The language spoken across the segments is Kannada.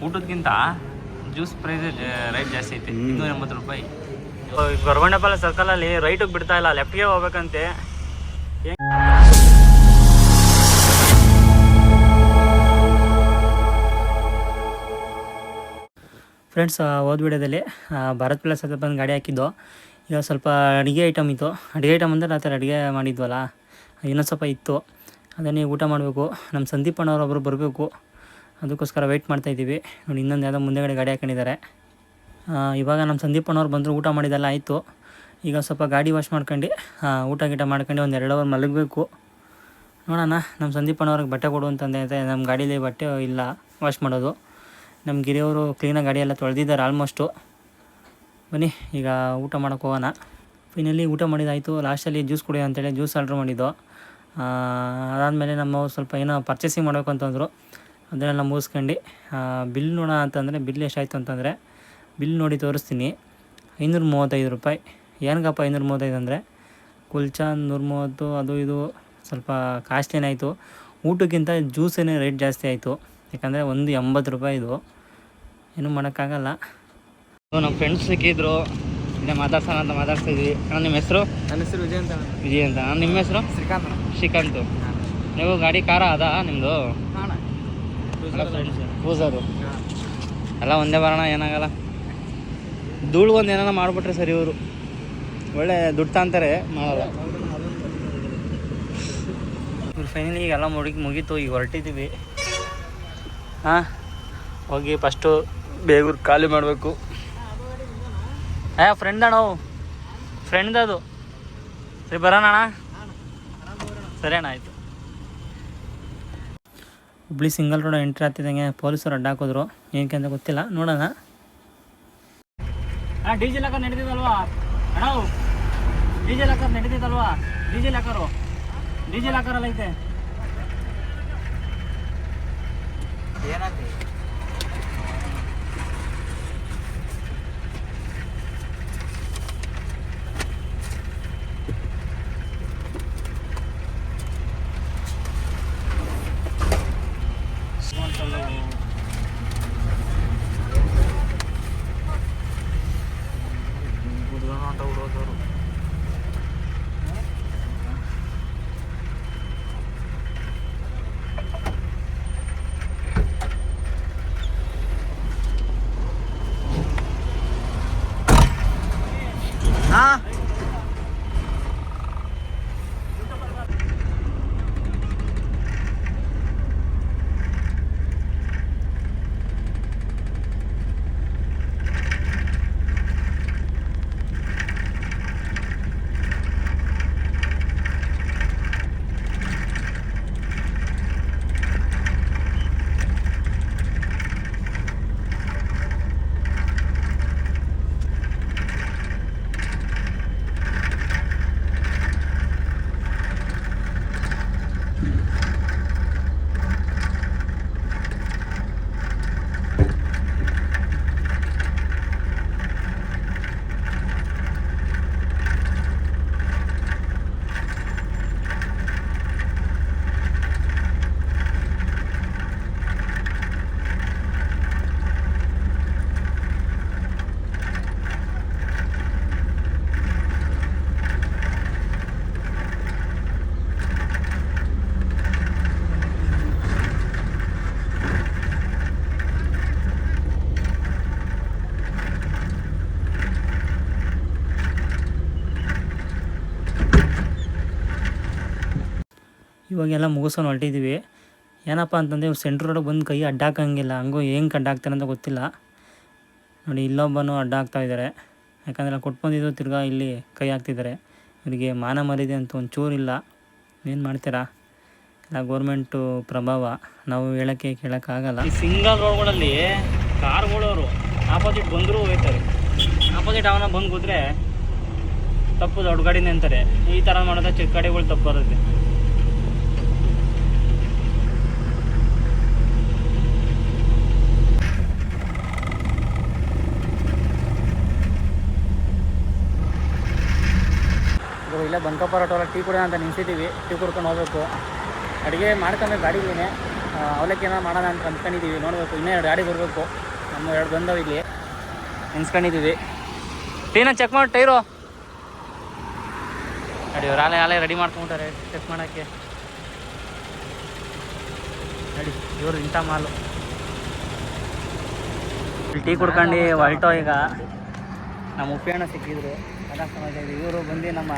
ಊಟಕ್ಕಿಂತ ಜ್ಯೂಸ್ ಪ್ರೈಸ್ ರೈಟ್ ಜಾಸ್ತಿ ಐತೆ 280 ರೂಪಾಯಿ. ಗೊರಗೊಂಡಪಾಲ ಸರ್ಕಲಲ್ಲಿ ರೈಟಿಗೆ ಬಿಡ್ತಾ ಇಲ್ಲ, ಲೆಫ್ಟ್ಗೆ ಹೋಗ್ಬೇಕಂತೆ. ಫ್ರೆಂಡ್ಸ್, ಹೋದ ವಿಡಿಯೋದಲ್ಲಿ ಭಾರತ್ ಪ್ಲಸ್ ಹತ್ರ ಬಂದು ಗಾಡಿ ಹಾಕಿದ್ದು. ಈಗ ಸ್ವಲ್ಪ ಅಡುಗೆ ಐಟಮ್ ಇತ್ತು. ಅಡುಗೆ ಐಟಮ್ ಅಂದರೆ ಆ ಥರ ಅಡುಗೆ ಮಾಡಿದ್ವಲ್ಲ, ಇನ್ನೊಂದು ಸ್ವಲ್ಪ ಇತ್ತು. ಅದನ್ನೇ ಊಟ ಮಾಡಬೇಕು. ನಮ್ಮ ಸಂದೀಪ್ ಅಣ್ಣವ್ರೊಬ್ಬರು ಬರಬೇಕು, ಅದಕ್ಕೋಸ್ಕರ ವೆಯ್ಟ್ ಮಾಡ್ತಾಯಿದ್ದೀವಿ. ನೋಡಿ, ಇನ್ನೊಂದು ಯಾವುದೋ ಮುಂದೆಗಡೆ ಗಾಡಿ ಹಾಕೊಂಡಿದ್ದಾರೆ. ಇವಾಗ ನಮ್ಮ ಸಂದೀಪ್ ಅಣ್ಣವ್ರು ಬಂದರು, ಊಟ ಮಾಡಿದ್ದೆಲ್ಲ ಆಯಿತು. ಈಗ ಸ್ವಲ್ಪ ಗಾಡಿ ವಾಶ್ ಮಾಡ್ಕೊಂಡು ಊಟ ಗೀಟ ಮಾಡ್ಕೊಂಡು ಒಂದು 2 ಅವರ್ ಮಲಗಬೇಕು. ನೋಡೋಣ. ನಮ್ಮ ಸಂದೀಪ್ ಅಣ್ಣವ್ರಿಗೆ ಬಟ್ಟೆ ಕೊಡು ಅಂತಂದೈತೆ. ನಮ್ಮ ಗಾಡೀಲಿ ಬಟ್ಟೆ ಇಲ್ಲ ವಾಶ್ ಮಾಡೋದು. ನಮ್ಮ ಗಿರಿಯವರು ಕ್ಲೀನಾಗಿ ಗಾಡಿ ಎಲ್ಲ ತೊಳೆದಿದ್ದಾರೆ ಆಲ್ಮೋಸ್ಟು. ಬನ್ನಿ ಈಗ ಊಟ ಮಾಡೋಕ್ಕೆ ಹೋಗೋಣ. ಫೈನಲಿ ಊಟ ಮಾಡಿದ್ದಾಯಿತು. ಲಾಸ್ಟಲ್ಲಿ ಜ್ಯೂಸ್ ಕುಡಿಯೋ ಅಂತೇಳಿ ಜ್ಯೂಸ್ ಆರ್ಡ್ರ್ ಮಾಡಿದ್ದು. ಅದಾದಮೇಲೆ ನಮ್ಮ ಸ್ವಲ್ಪ ಏನೋ ಪರ್ಚೇಸಿಂಗ್ ಮಾಡಬೇಕು ಅಂತಂದರು. ಅದನ್ನೆಲ್ಲ ಮುಗಿಸ್ಕೊಂಡು ಬಿಲ್ ನೋಡೋಣ ಅಂತಂದರೆ, ಬಿಲ್ ಎಷ್ಟಾಯಿತು ಅಂತಂದರೆ, ಬಿಲ್ ನೋಡಿ ತೋರಿಸ್ತೀನಿ. 535 ರೂಪಾಯಿ. ಏನಕ್ಕಪ್ಪ 535 ಅಂದರೆ, ಕುಲ್ಚಾ 130, ಅದು ಇದು ಸ್ವಲ್ಪ ಕಾಸ್ಟ್ಲಿನೇ ಆಯಿತು. ಊಟಕ್ಕಿಂತ ಜ್ಯೂಸೇನೇ ರೇಟ್ ಜಾಸ್ತಿ ಆಯಿತು. ಯಾಕಂದರೆ ಒಂದು 80 ರೂಪಾಯಿ ಇದು. ಏನೂ ಮಾಡೋಕ್ಕಾಗಲ್ಲ. ನಮ್ಮ ಫ್ರೆಂಡ್ಸ್ ಸಿಕ್ಕಿದ್ರು, ಇಲ್ಲೇ ಮಾತಾಡ್ಸೋಣ ಅಂತ ಮಾತಾಡ್ತಿದ್ವಿ. ನಿಮ್ಮ ಹೆಸರು? ನನ್ನ ಹೆಸರು ವಿಜಯ್ ಅಂತ. ವಿಜಯ್ ಅಂತ. ನಿಮ್ಮ ಹೆಸರು? ಶ್ರೀಕಾಂತ್. ಶ್ರೀಕಾಂತ್. ನೀವು ಗಾಡಿ ಕಾರ ಅದಾ ನಿಮ್ಮದು? ಫ್ರೆಂಡ್ಸ್ ಪೂಜಾರು ಎಲ್ಲ ಒಂದೇ ಬರೋಣ, ಏನಾಗಲ್ಲ. ಧೂಳು ಒಂದು ಏನಾರ ಮಾಡಿಬಿಟ್ರೆ ಸರಿ. ಇವರು ಒಳ್ಳೆ ದುಡ್ಡು ತಾಂತಾರೆ, ಮಾಡಲ್ಲ. ಇವ್ರು ಫೈನಲಿ ಈಗೆಲ್ಲ ಮುಗೀತು. ಈಗ ಹೊರಟಿದ್ದೀವಿ. ಹೋಗಿ ಫಸ್ಟು ಬೇಗೂರು ಖಾಲಿ ಮಾಡಬೇಕು. ಫ್ರೆಂಡ್ ಅಣ್ಣ, ಫ್ರೆಂಡ್ ಅದು. ಸರಿ, ಬರೋಣ ಅಣ್ಣ. ಸರಿ ಅಣ್ಣ, ಆಯಿತು. ಹುಬ್ಳಿ ಸಿಂಗಲ್ ರೋಡ್ ಎಂಟ್ರಿ ಆಗ್ತಿದ್ದಂಗೆ ಪೊಲೀಸರು ಅಡ್ಡ ಹಾಕಿದ್ರು. ಏನಕ್ಕೆ ಅಂತ ಗೊತ್ತಿಲ್ಲ, ನೋಡೋಣ. ಡಿಜಿ ಲಾಕರ್ ನಡೀತಿದ್ದಲ್ವಾ ಅಣ್ಣ? ಡಿಜಿ ಲಾಕರ್ ನಡೀತಿದ್ದಲ್ವಾ? ಡಿಜಿ ಲಾಕರಲ್ಲಿ ಐತೆ. ಏನಾಗ್ತಿ? ಇವಾಗೆಲ್ಲ ಮುಗಿಸ್ಕೊಂಡು ಹೊರಟಿದ್ದೀವಿ. ಏನಪ್ಪ ಅಂತಂದರೆ, ಇವ್ರು ಸೆಂಟ್ರ್ ರೋಡಿಗೆ ಬಂದು ಕೈ ಅಡ್ಡ ಹಾಕೋಂಗಿಲ್ಲ. ಹಂಗೂ ಹೆಂಗೆ ಅಡ್ಡ ಹಾಕ್ತಾರೆ ಅಂತ ಗೊತ್ತಿಲ್ಲ. ನೋಡಿ, ಇಲ್ಲೊಬ್ಬನು ಅಡ್ಡ ಹಾಕ್ತಾಯಿದ್ದಾರೆ. ಯಾಕಂದರೆ ಕೊಟ್ಟು ಬಂದಿದ್ದು ತಿರ್ಗಾ ಇಲ್ಲಿ ಕೈ ಹಾಕ್ತಿದ್ದಾರೆ. ಇವರಿಗೆ ಮಾನ ಮರ್ಯಾದೆ ಅಂತ ಒಂಚೂರಿಲ್ಲ. ಏನು ಮಾಡ್ತೀರಾ? ಎಲ್ಲ ಗೋರ್ಮೆಂಟು ಪ್ರಭಾವ. ನಾವು ಹೇಳೋಕ್ಕೆ ಕೇಳೋಕ್ಕಾಗಲ್ಲ. ಈ ಸಿಂಗಲ್ ರೋಡ್ಗಳಲ್ಲಿ ಕಾರ್ಗಳವರು ಆಪೋಸಿಟ್ ಬಂದರೂ ಹೋಗ್ತಾರೆ. ಆಪೋಸಿಟ್ ಅವನ ಬಂದು ಕೂತ್ರೆ ತಪ್ಪು ದೊಡ್ಡ ಗಾಡಿನೇ ಅಂತಾರೆ. ಈ ಥರ ಮಾಡಿದ್ರೆ ಚಿಕ್ಕ ಗಾಡಿಗಳು ತಪ್ಪು ಬರುತ್ತೆ. ಇಲ್ಲೇ ಬಂಕಪ್ಪ ರೋಟೋಲ್ಲ ಟೀ ಕುಡಿಯೋಣ ಅಂತ ನಿಲ್ಸಿದ್ದೀವಿ. ಟೀ ಕುಡ್ಕೊಂಡು ಹೋಗ್ಬೇಕು. ಅಡುಗೆ ಮಾಡ್ಕೊಂಡ್ರೆ ಗಾಡಿಗೇನೆ ಅವಲಕ್ಕಿ ಏನೋ ಮಾಡೋಣ ಅಂತ ಅಂದ್ಕೊಂಡಿದ್ದೀವಿ. ನೋಡಬೇಕು, ಇನ್ನೂ 2 ಗಾಡಿ ಬರಬೇಕು. ನಮ್ಮ 2 ಬಂದವು ಇಲ್ಲಿ ನಿನ್ಸ್ಕೊಂಡಿದ್ದೀವಿ. ಟೀನ ಚೆಕ್ ಮಾಡಿ ಟೈರು ನೋಡಿ. ಇವ್ರು ಆಲೆ ರೆಡಿ ಮಾಡ್ಕೊಂಬಿಟ್ಟಾರೆ ಚೆಕ್ ಮಾಡೋಕ್ಕೆ. ನೋಡಿ ಇವರು ಇಂಥ ಮಾಲು. ಇಲ್ಲಿ ಟೀ ಕುಡ್ಕೊಂಡು ಹೊಲ್ಟೋ. ಈಗ ನಮ್ಮ ಉಪ್ಪಿಯಣ್ಣ ಸಿಕ್ಕಿದ್ರು, ಎಲ್ಲ ಸಮಾಜ ಇದೆ. ಇವರು ಬಂದು ನಮ್ಮ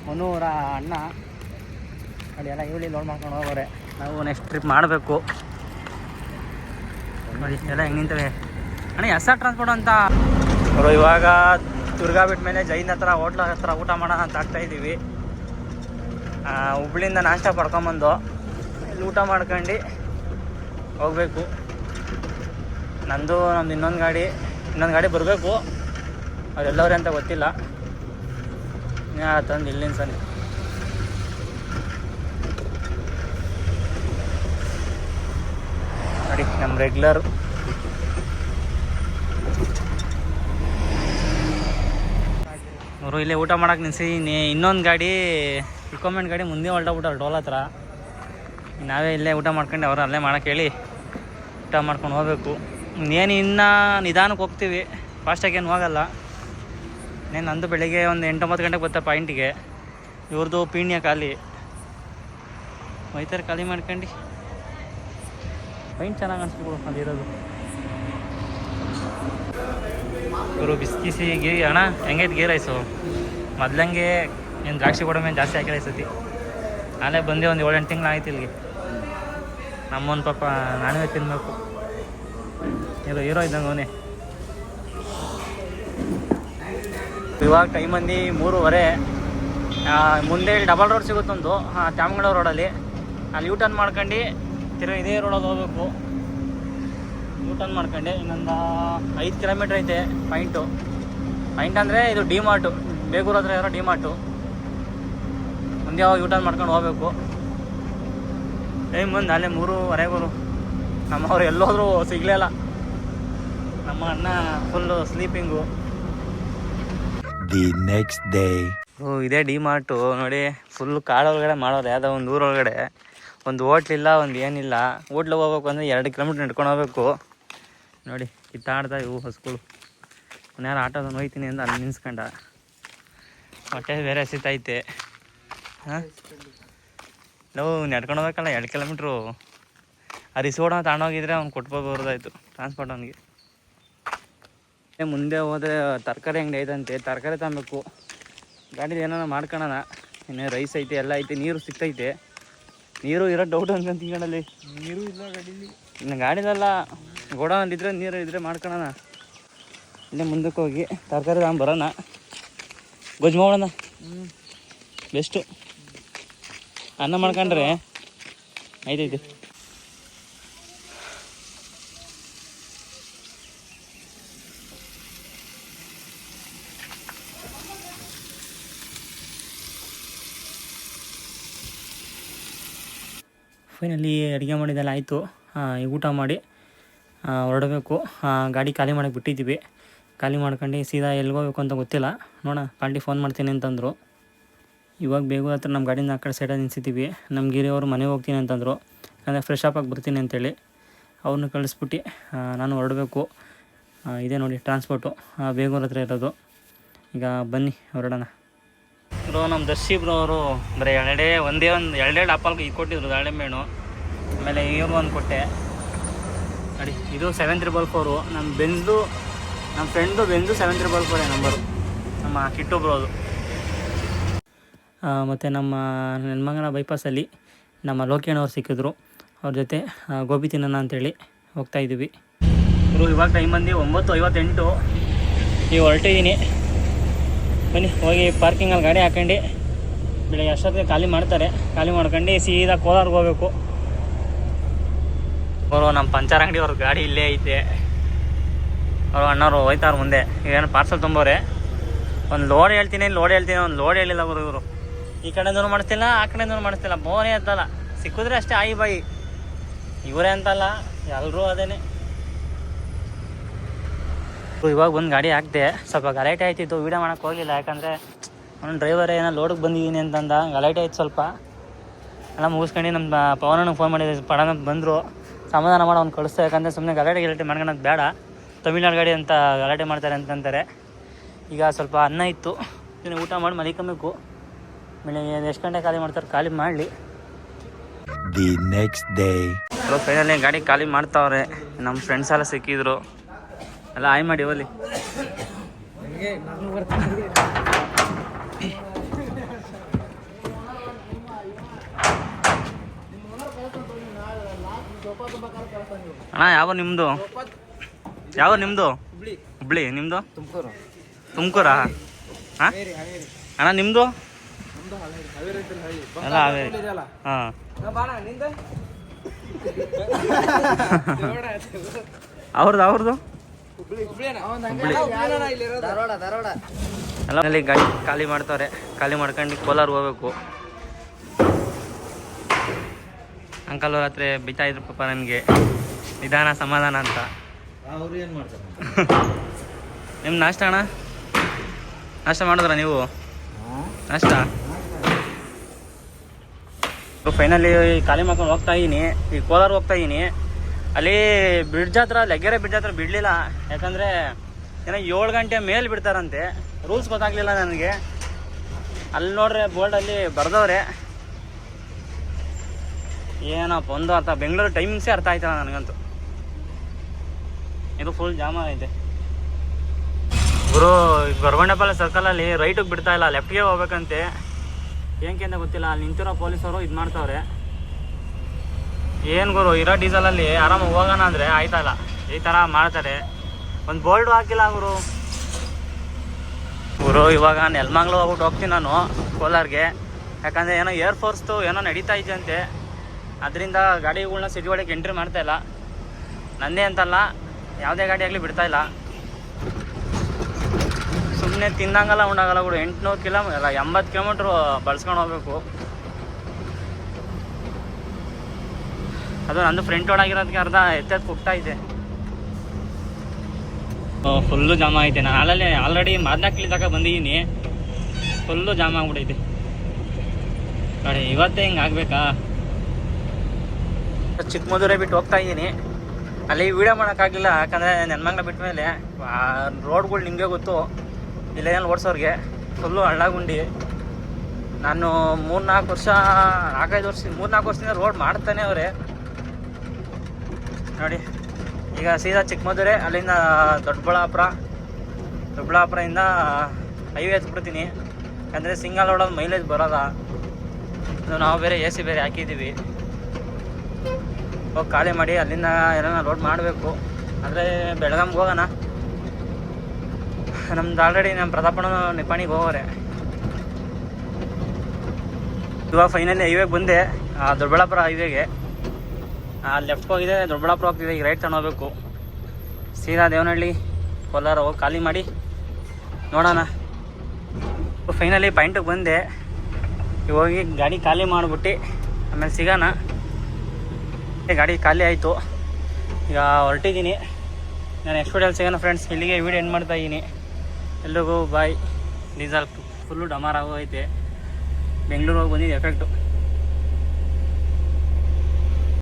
ಮನೂರ ಅಣ್ಣ. ನೋಡಿ ಎಲ್ಲ ಇವಳಿ ಲೋಡ್ ಮಾಡ್ಕೊಂಡು ಹೋಗೋರೆ. ನಾವು ನೆಕ್ಸ್ಟ್ ಟ್ರಿಪ್ ಮಾಡಬೇಕು. ನೋಡಿ ಎಲ್ಲ ಹೆಂಗೆ ನಿಂತವೆ ಅಣ್ಣ. SR ಟ್ರಾನ್ಸ್ಪೋರ್ಟ್ ಅಂತ ಅವರು ಇವಾಗ ದುರ್ಗಾ ಬಿಟ್ಟ ಮೇಲೆ ಜೈನ್ ಹತ್ರ ಹೋಟ್ಲ ಹತ್ರ ಊಟ ಮಾಡೋಣ ಅಂತ ಆಗ್ತಾಯಿದ್ದೀವಿ. ಹುಬ್ಳಿಯಿಂದ ನಾಷ್ಟ ಪಡ್ಕೊಂಬಂದು ಇಲ್ಲಿ ಊಟ ಮಾಡ್ಕೊಂಡು ಹೋಗಬೇಕು. ನಮ್ಮದು ಇನ್ನೊಂದು ಗಾಡಿ ಬರಬೇಕು. ಅವರೆಲ್ಲವ್ರೆ ಅಂತ ಗೊತ್ತಿಲ್ಲ. ತಂದು ಇಲ್ಲಿನ ಸನಿ ನೋಡಿ ನಮ್ಮ ರೆಗ್ಯುಲರ್ ಅವರು ಇಲ್ಲೇ ಊಟ ಮಾಡೋಕೆ ನಿಲ್ಸಿ. ಇನ್ನೊಂದು ಗಾಡಿ ರಿಕ್ವೈರ್ಮೆಂಟ್ ಗಾಡಿ ಮುಂದೆ ಹೊಲ್ಟೋಗ್ಬಿಟ್ಟಾರೆ ಟೋಲ್ ಹತ್ರ. ನಾವೇ ಇಲ್ಲೇ ಊಟ ಮಾಡ್ಕೊಂಡು ಅವ್ರು ಅಲ್ಲೇ ಮಾಡೋಕೆ ಹೇಳಿ ಊಟ ಮಾಡ್ಕೊಂಡು ಹೋಗ್ಬೇಕು. ಇನ್ನೇನು ಇನ್ನೂ ನಿಧಾನಕ್ಕೆ ಹೋಗ್ತೀವಿ, ಫಾಸ್ಟಾಗಿ ಏನು ಹೋಗಲ್ಲ. ಇನ್ನೇನು ನಂದು ಬೆಳಿಗ್ಗೆ ಒಂದು 8-9 ಗಂಟೆಗೆ ಬರ್ತಾರೆ ಪಾಯಿಂಟಿಗೆ. ಇವ್ರದ್ದು ಪೀಣ್ಯ ಖಾಲಿ ಒಯ್ತಾರೆ. ಖಾಲಿ ಮಾಡ್ಕೊಂಡು ಪಾಯಿಂಟ್ ಚೆನ್ನಾಗಿ ಅನಿಸ್ಬಿಡು ಅದಿರೋದು. ಇವರು ಬಿಸ್ಕಿಸಿ ಗೀ ಅಣ್ಣ ಹೆಂಗೈತೆ ಗೀ ರೈಸು? ಮೊದ್ಲಂಗೆ ಏನು ದ್ರಾಕ್ಷಿ ಗೋಡಂಬಿ ಏನು ಜಾಸ್ತಿ ಹಾಕಿಲ್ಲ ಈ ಸತಿ. ನಾಳೆ ಬಂದು ಒಂದು 7-8 ತಿಂಗಳು ಆಯ್ತು ಇಲ್ಲಿಗೆ. ನಮ್ಮೊಂದು ಪಾಪ ನಾನೇ ತಿನ್ನಬೇಕು. ಹೀರೋ ಇದ್ದಂಗೆ ಅವನೇ. ಇವಾಗ ಟೈಮಂದಿ 3:15. ಮುಂದೆ ಡಬಲ್ ರೋಡ್ ಸಿಗುತ್ತೊಂದು ತ್ಯಾಮಂಗಳೂರು ರೋಡಲ್ಲಿ. ಅಲ್ಲಿ ಯೂ ಟರ್ನ್ ಮಾಡ್ಕೊಂಡು ತಿರುಗಿ ಇದೇ ರೋಡಲ್ಲಿ ಹೋಗ್ಬೇಕು. ಯೂ ಟರ್ನ್ ಮಾಡ್ಕೊಂಡು ಇನ್ನೊಂದು 5 ಕಿಲೋಮೀಟ್ರ್ ಐತೆ ಪಾಯಿಂಟ್ ಅಂದರೆ ಇದು ಡಿ-ಮಾರ್ಟು. ಬೇಗೂರು ಹತ್ರ ಇರೋ ಡಿ-ಮಾರ್ಟು. ಮುಂದೆ ಯಾವಾಗ ಯೂ ಟರ್ನ್ ಮಾಡ್ಕೊಂಡು ಹೋಗ್ಬೇಕು. ಟೈಮ್ ಬಂದು ಅಲ್ಲೇ 3:15. ನಮ್ಮವ್ರು ಎಲ್ಲೋದ್ರೂ ಸಿಗಲಿಲ್ಲ. ನಮ್ಮ ಅಣ್ಣ full sleeping. The next day ಇದೇ ಡಿ-ಮಾರ್ಟು ನೋಡಿ. ಫುಲ್ ಕಾಡೊಳಗಡೆ ಮಾಡೋರು. ಯಾವುದೋ ಒಂದು ಊರೊಳಗಡೆ ಒಂದು ಹೋಟ್ಲಿಲ್ಲ, ಒಂದು ಏನಿಲ್ಲ. ಹೋಟ್ಲಿಗೆ ಹೋಗ್ಬೇಕು ಅಂದರೆ 2 ಕಿಲೋಮೀಟ್ರ್ ನಡ್ಕೊಂಡು ಹೋಗ್ಬೇಕು. ನೋಡಿ ಕಿತ್ತಾಡ್ತಾ ಇವು ಹಸುಗಳು. ಯಾರು ಆಟೋದನ್ನು ಹೋಯ್ತೀನಿ ಅಂತ ಅಲ್ಲಿ ನಿನ್ಸ್ಕೊಂಡ. ಹೊಟ್ಟೆ ಬೇರೆ ಹಸಿತೈತೆ. ಹಾಂ ನಾವು ನಡ್ಕೊಂಡು ಹೋಗ್ಬೇಕಲ್ಲ 2 ಕಿಲೋಮೀಟ್ರು. ಆ ರಿಸೋರ್ಟ್ನ ತಗೊಂಡೋಗಿದ್ರೆ ಅವ್ನು ಕೊಟ್ಬೋದಾಯ್ತು ಟ್ರಾನ್ಸ್ಪೋರ್ಟ್ ಅವನಿಗೆ. ಮುಂದೆ ಹೋದರೆ ತರಕಾರಿ ಅಂಗಡಿ ಐತಂತೆ, ತರಕಾರಿ ತಗೊಬೇಕು. ಗಾಡೀಲಿ ಏನಾರ ಮಾಡ್ಕೊಳ್ಳೋಣ. ಇನ್ನೇ ರೈಸ್ ಐತೆ, ಎಲ್ಲ ಐತೆ, ನೀರು ಸಿಗ್ತೈತೆ. ನೀರು ಇರೋ ಡೌಟ್ ಅಂತ ತಿಂಗಳಲ್ಲಿ ನೀರು ಇಲ್ಲ ಗಾಡೀಲಿ. ಇನ್ನು ಗಾಡಿಲೆಲ್ಲ ಗೋಡೌನಲ್ಲಿದ್ದರೆ ನೀರು ಇದ್ದರೆ ಮಾಡ್ಕೊಳ್ಳೋಣ. ಇಲ್ಲೇ ಮುಂದಕ್ಕೆ ಹೋಗಿ ತರಕಾರಿ ತಗೊಂಬರೋಣ. ಗೊಜ್ಜು ಮಾಡೋಣ ಬೆಸ್ಟು. ಅನ್ನ ಮಾಡ್ಕೊಂಡ್ರೆ ಐತೈತೆ. ಫೈನಲ್ಲಿ ಅಡುಗೆ ಮಾಡಿದ್ದೆಲ್ಲ ಆಯಿತು. ಈಗ ಊಟ ಮಾಡಿ ಹೊರಡಬೇಕು. ಗಾಡಿ ಖಾಲಿ ಮಾಡೋಕ್ಕೆ ಬಿಟ್ಟಿದ್ದೀವಿ. ಖಾಲಿ ಮಾಡ್ಕೊಂಡು ಸೀದಾ ಎಲ್ಲಿಗೆ ಹೋಗ್ಬೇಕು ಅಂತ ಗೊತ್ತಿಲ್ಲ. ನೋಡೋಣ, ಪಾರ್ಟಿ ಫೋನ್ ಮಾಡ್ತೀನಿ ಅಂತಂದರು. ಇವಾಗ ಬೇಗ ಹತ್ರ ನಮ್ಮ ಗಾಡಿನ ಆ ಕಡೆ ಸೈಡಲ್ಲಿ ನಿಲ್ಸಿದ್ದೀವಿ. ನಮ್ಮ ಗಿರಿಯವರು ಮನೆಗೆ ಹೋಗ್ತೀನಿ ಅಂತಂದರು. ಅಂದರೆ ಫ್ರೆಶ್ ಅಪ್ ಆಗಿ ಬರ್ತೀನಿ ಅಂತೇಳಿ ಅವ್ರನ್ನ ಕಳಿಸ್ಬಿಟ್ಟು ನಾನು ಹೊರಡಬೇಕು. ಇದೇ ನೋಡಿ ಟ್ರಾನ್ಸ್ಪೋರ್ಟು ಬೇಗೂರ ಹತ್ರ ಇರೋದು. ಈಗ ಬನ್ನಿ ಹೊರಡೋಣ. ಬ್ರೋ ನಮ್ಮ ದರ್ಶಿ ಬ್ರೋ ಅವರು ಬರೀ ಎರಡು ಆಪಲ್ ಈಗ ಕೊಟ್ಟಿದ್ರು ದಾಳಿಂಬೆಹಣ್ಣು. ಆಮೇಲೆ ಇವ್ರು ಒಂದು ಕೊಟ್ಟೆ ನೋಡಿ. ಇದು 7344. ನಮ್ಮ ಫ್ರೆಂಡ್ದು ಬೆಂದು 7344 ನಂಬರು. ನಮ್ಮ ಕಿಟ್ಟು ಬ್ರೋದು. ಮತ್ತು ನಮ್ಮ ನೆನ್ಮಂಗಲ ಬೈಪಾಸಲ್ಲಿ ನಮ್ಮ ಲೋಕಿಯಣ್ಣವ್ರು ಸಿಕ್ಕಿದ್ರು. ಅವ್ರ ಜೊತೆ ಗೋಬಿ ತಿನ್ನೋಣ ಅಂತೇಳಿ ಹೋಗ್ತಾಯಿದ್ದೀವಿ. ಇವರು ಇವಾಗ ಟೈಮ್ ಬಂದು 9:58. ಈಗ ಹೊರಟಿದ್ದೀನಿ. ಬನ್ನಿ ಹೋಗಿ ಪಾರ್ಕಿಂಗಲ್ಲಿ ಗಾಡಿ ಹಾಕೊಂಡು ಬೆಳಗ್ಗೆ ಅಷ್ಟೊತ್ತಿಗೆ ಖಾಲಿ ಮಾಡ್ತಾರೆ. ಖಾಲಿ ಮಾಡ್ಕೊಂಡು ಸೀದಾ ಕೋಲಾರ್ಗೆ ಹೋಗ್ಬೇಕು. ಅವರು ನಮ್ಮ ಪಂಚರ್ ಅಂಗಡಿ ಅವ್ರ ಗಾಡಿ ಇಲ್ಲೇ ಐತೆ. ಅವರು ಅಣ್ಣವ್ರು ಹೋಯ್ತಾರೆ ಮುಂದೆ. ಏನು ಪಾರ್ಸಲ್ ತುಂಬೋರೆ. ಒಂದು ಲೋಡ್ ಹೇಳ್ತೀನಿ ಒಂದು ಲೋಡ್ ಹೇಳಿಲ್ಲ ಇವರು. ಈ ಕಡೆಯಿಂದನೂ ಮಾಡಿಸ್ತಿಲ್ಲ, ಆ ಕಡೆಯಿಂದನೂ ಮಾಡಿಸ್ತಿಲ್ಲ. ಬೋನೇ ಅಂತಲ್ಲ, ಸಿಕ್ಕಿದ್ರೆ ಅಷ್ಟೇ ಆಯಿ ಬಾಯಿ. ಇವರೇ ಅಂತಲ್ಲ, ಎಲ್ಲರೂ ಅದೇನೆ. ಇವಾಗ ಬಂದು ಗಾಡಿ ಹಾಕ್ದೆ. ಸ್ವಲ್ಪ ಗಲಾಟೆ ಆಯ್ತಿತ್ತು, ವೀಡಿಯೋ ಮಾಡೋಕ್ಕೆ ಹೋಗಲಿಲ್ಲ. ಯಾಕಂದರೆ ಅವ್ನು ಡ್ರೈವರ್ ಏನೋ ಲೋಡಿಗೆ ಬಂದಿದ್ದೀನಿ ಅಂತಂದ. ಗಲಾಟೆ ಆಯ್ತು ಸ್ವಲ್ಪ. ಎಲ್ಲ ಮುಗಿಸ್ಕೊಂಡು ನಮ್ಮ ಪವನನಿಗೆ ಫೋನ್ ಮಾಡಿದ್ದೆ, ಪಡನ ಬಂದರು, ಸಮಾಧಾನ ಮಾಡೋ ಅವ್ನು ಕಳಿಸ್ತಾ. ಯಾಕಂದರೆ ಸುಮ್ಮನೆ ಗಲಾಟೆ ಮಾಡ್ಕೊಳೋದು ಬೇಡ, ತಮಿಳ್ನಾಡು ಗಾಡಿ ಅಂತ ಗಲಾಟೆ ಮಾಡ್ತಾರೆ ಅಂತಂತಾರೆ. ಈಗ ಸ್ವಲ್ಪ ಅನ್ನ ಇತ್ತು, ಇದನ್ನು ಊಟ ಮಾಡಿ ಮಲಿಕೊಬೇಕು. ಆಮೇಲೆ ಎಷ್ಟು ಗಂಟೆ ಖಾಲಿ ಮಾಡ್ತಾರೆ ಖಾಲಿ ಮಾಡಲಿ. ದಿ ನೆಕ್ಸ್ಟ್ ಡೇ ಫೈನಲಿ ಗಾಡಿ ಖಾಲಿ ಮಾಡ್ತಾವ್ರೆ. ನಮ್ಮ ಫ್ರೆಂಡ್ಸ್ ಎಲ್ಲ ಸಿಕ್ಕಿದ್ರು, ಎಲ್ಲ ಆಯ್ ಮಾಡಿ ಹೋಲಿ. ಅಣ್ಣ ಯಾವ ನಿಮ್ಮದು ಹುಬ್ಳಿ ನಿಮ್ಮದು ತುಮಕೂರಾ? ಹಾಂ ಅಣ್ಣ ನಿಮ್ಮದು ಎಲ್ಲ ಹಾವೇರಿ. ಹಾಂ ಅವ್ರದ್ದು ಎಲ್ಲ ಗಾಡಿ ಖಾಲಿ ಮಾಡ್ತಾವ್ರೆ. ಖಾಲಿ ಮಾಡ್ಕೊಂಡು ಕೋಲಾರ ಹೋಗ್ಬೇಕು. ಅಂಕಲ್ ಅವ್ರ ಹತ್ರ ಬೈತಾ ಇದ್ರು ಪಾಪ ನನಗೆ, ನಿಧಾನ ಸಮಾಧಾನ ಅಂತ. ಅವ್ರು ಏನು ಮಾಡ್ತಾರೆ? ನಿಮ್ಮ ನಾಷ್ಟ ಅಣ್ಣ, ನಾಷ್ಟ ಮಾಡಿದ್ರ ನೀವು? ನಾಷ್ಟ ಫೈನಲಿ ಖಾಲಿ ಮಾಡ್ಕೊಂಡು ಹೋಗ್ತಾ ಇದ್ದೀನಿ. ಈಗ ಕೋಲಾರ ಹೋಗ್ತಾ ಇದ್ದೀನಿ. ಅಲ್ಲಿ ಬ್ರಿಡ್ಜ್ ಹತ್ರ, ಲೆಗ್ಗೆರೆ ಬ್ರಿಡ್ಜ್ ಹತ್ರ ಬಿಡಲಿಲ್ಲ. ಯಾಕಂದರೆ ಏನೋ 7 ಗಂಟೆ ಮೇಲೆ ಬಿಡ್ತಾರಂತೆ. ರೂಲ್ಸ್ ಗೊತ್ತಾಗಲಿಲ್ಲ ನನಗೆ. ಅಲ್ಲಿ ನೋಡ್ರೆ ಬೋರ್ಡಲ್ಲಿ ಬರೆದವ್ರೆ, ಏನಪ್ಪ ಒಂದು ಅರ್ಥ, ಬೆಂಗಳೂರು ಟೈಮಿಂಗ್ಸೇ ಅರ್ಥ ಆಯ್ತಲ್ಲ ನನಗಂತೂ. ಇದು ಫುಲ್ ಜಾಮ ಐತೆ ಗುರು. ಗೊರಗೊಂಡಪಾಳ್ಯ ಸರ್ಕಲಲ್ಲಿ ರೈಟಿಗೆ ಬಿಡ್ತಾ ಇಲ್ಲ, ಲೆಫ್ಟ್ಗೆ ಹೋಗ್ಬೇಕಂತೆ. ಏನಕ್ಕೆ ಅಂತ ಗೊತ್ತಿಲ್ಲ. ಅಲ್ಲಿ ನಿಂತಿರೋ ಪೊಲೀಸವರು ಇದು ಮಾಡ್ತಾವ್ರೆ. ಏನು ಗುರು, ಇರೋ ಡೀಸೆಲಲ್ಲಿ ಆರಾಮಾಗಿ ಹೋಗೋಣ ಅಂದರೆ ಆಯ್ತಾ ಇಲ್ಲ, ಈ ಥರ ಮಾಡ್ತಾರೆ. ಒಂದು ಬೋಲ್ಡು ಹಾಕಿಲ್ಲ ಗುರು. ಇವಾಗ ನೆಲಮಂಗ್ಲ ಹೋಗ್ಬಿಟ್ಟು ಹೋಗ್ತೀನಿ ನಾನು ಕೋಲಾರ್ಗೆ. ಯಾಕಂದರೆ ಏನೋ ಏರ್ಫೋರ್ಸ್ದು ಏನೋ ನಡೀತಾ ಇದೆಯಂತೆ. ಅದರಿಂದ ಗಾಡಿಗಳ್ನ ಸಿಟಿ ಒಳಗೆ ಎಂಟ್ರಿ ಮಾಡ್ತಾಯಿಲ್ಲ. ನನ್ನೇ ಅಂತಲ್ಲ, ಯಾವುದೇ ಗಾಡಿ ಆಗಲಿ ಬಿಡ್ತಾಯಿಲ್ಲ. ಸುಮ್ಮನೆ ತಿನ್ನಂಗಲ್ಲ ಉಣ್ಣಾಗಲ್ಲ ಬಿಡು. 800 ಕಿಲೋಮೀಟರ್ ಅಲ್ಲ 80 ಕಿಲೋಮೀಟ್ರು ಬಳಸ್ಕೊಂಡು ಹೋಗ್ಬೇಕು. ಅದು ನಂದು ಫ್ರಂಟ್ ರೋಡ್ ಆಗಿರೋದಕ್ಕೆ ಅರ್ಧ ಎತ್ತೆತ್ತು ಹೋಗ್ತಾ ಇದೆ. ಫುಲ್ಲು ಜಾಮ ಐತೆ. ನಾನು ಆಲ್ರೆಡಿ ಮಾದನಾಕ್ಲಿ ತನಕ ಬಂದಿದ್ದೀನಿ. ಫುಲ್ಲು ಜಾಮ ಆಗ್ಬಿಟ್ಟೈತೆ ನೋಡಿ. ಇವತ್ತೇ ಹಿಂಗೆ ಆಗಬೇಕಾ? ಚಿಕ್ಕಮಗಳೂರೇ ಬಿಟ್ಟು ಹೋಗ್ತಾ ಇದ್ದೀನಿ. ಅಲ್ಲಿ ವೀಡಿಯೋ ಮಾಡೋಕ್ಕಾಗಲಿಲ್ಲ, ಯಾಕಂದರೆ ನೆಲಮಂಗಲ ಬಿಟ್ಟ ಮೇಲೆ ರೋಡ್ಗಳು ನಿಮಗೆ ಗೊತ್ತು, ಇಲ್ಲೇನಲ್ಲಿ ಓಡಿಸೋರಿಗೆ ಫುಲ್ಲು ಹಳ್ಳಗುಂಡಿ. ನಾನು 3-4 ವರ್ಷ 3-4 ವರ್ಷದಿಂದ ರೋಡ್ ಮಾಡ್ತಾನೆ ಅವರೇ ನೋಡಿ. ಈಗ ಸೀದಾ ಚಿಕ್ಕಮಗಳೂರೇ, ಅಲ್ಲಿಂದ ದೊಡ್ಡಬಳ್ಳಾಪುರದಿಂದ ಹೈವೇ ಹಚ್ಬಿಡ್ತೀನಿ. ಯಾಕಂದರೆ ಸಿಂಗಲ್ ರೋಡಲ್ಲಿ ಮೈಲೇಜ್ ಬರೋಲ್ಲ. ನಾವು ಬೇರೆ AC ಬೇರೆ ಹಾಕಿದ್ದೀವಿ. ಹೋಗಿ ಖಾಲಿ ಮಾಡಿ ಅಲ್ಲಿಂದ ಏನಾರ ಲೋಡ್ ಮಾಡಬೇಕು. ಅಂದರೆ ಬೆಳಗಾಮ್ಗೆ ಹೋಗೋಣ. ನಮ್ದು ಆಲ್ರೆಡಿ ನಮ್ಮ ಪ್ರತಾಪಣ್ಣ ನಿಪಾಣಿಗೆ ಹೋಗೋರೆ. ಇವಾಗ ಫೈನಲಿ ಹೈವೇಗೆ ಬಂದೆ, ದೊಡ್ಡಬಳ್ಳಾಪುರ ಹೈವೇಗೆ. ಲೆಫ್ಟ್ ಹೋಗಿದೆ, ದೊಡ್ಡಬಳ್ಳಾಪುರ ಹೋಗ್ತಿದೆ. ಈಗ ರೈಟ್ ತಗೊಂಡೋಗ್ಬೇಕು ಸೀದಾ ದೇವನಹಳ್ಳಿ ಕೋಲಾರ. ಹೋಗಿ ಖಾಲಿ ಮಾಡಿ ನೋಡೋಣ. ಫೈನಲಿ ಪಾಯಿಂಟಿಗೆ ಬಂದೆ. ಹೋಗಿ ಗಾಡಿ ಖಾಲಿ ಮಾಡಿಬಿಟ್ಟು ಆಮೇಲೆ ಸಿಗೋಣ. ಗಾಡಿ ಖಾಲಿ ಆಯಿತು, ಈಗ ಹೊರಟಿದ್ದೀನಿ ನಾನು. ನೆಕ್ಸ್ಟ್ ವಿಡಿಯೋಲಿ ಸಿಗೋಣ ಫ್ರೆಂಡ್ಸ್. ಇಲ್ಲಿಗೆ ವಿಡಿಯೋ ಎಂಡ್ ಮಾಡ್ತಾ ಇದ್ದೀನಿ. ಎಲ್ರಿಗೂ ಬಾಯ್. Diesel full ಡಮಾರ್ ಆಗೋೈತೆ. ಬೆಂಗಳೂರಿಗೆ ಹೋಗಿ ಬಂದಿದ್ದು ಎಫೆಕ್ಟು.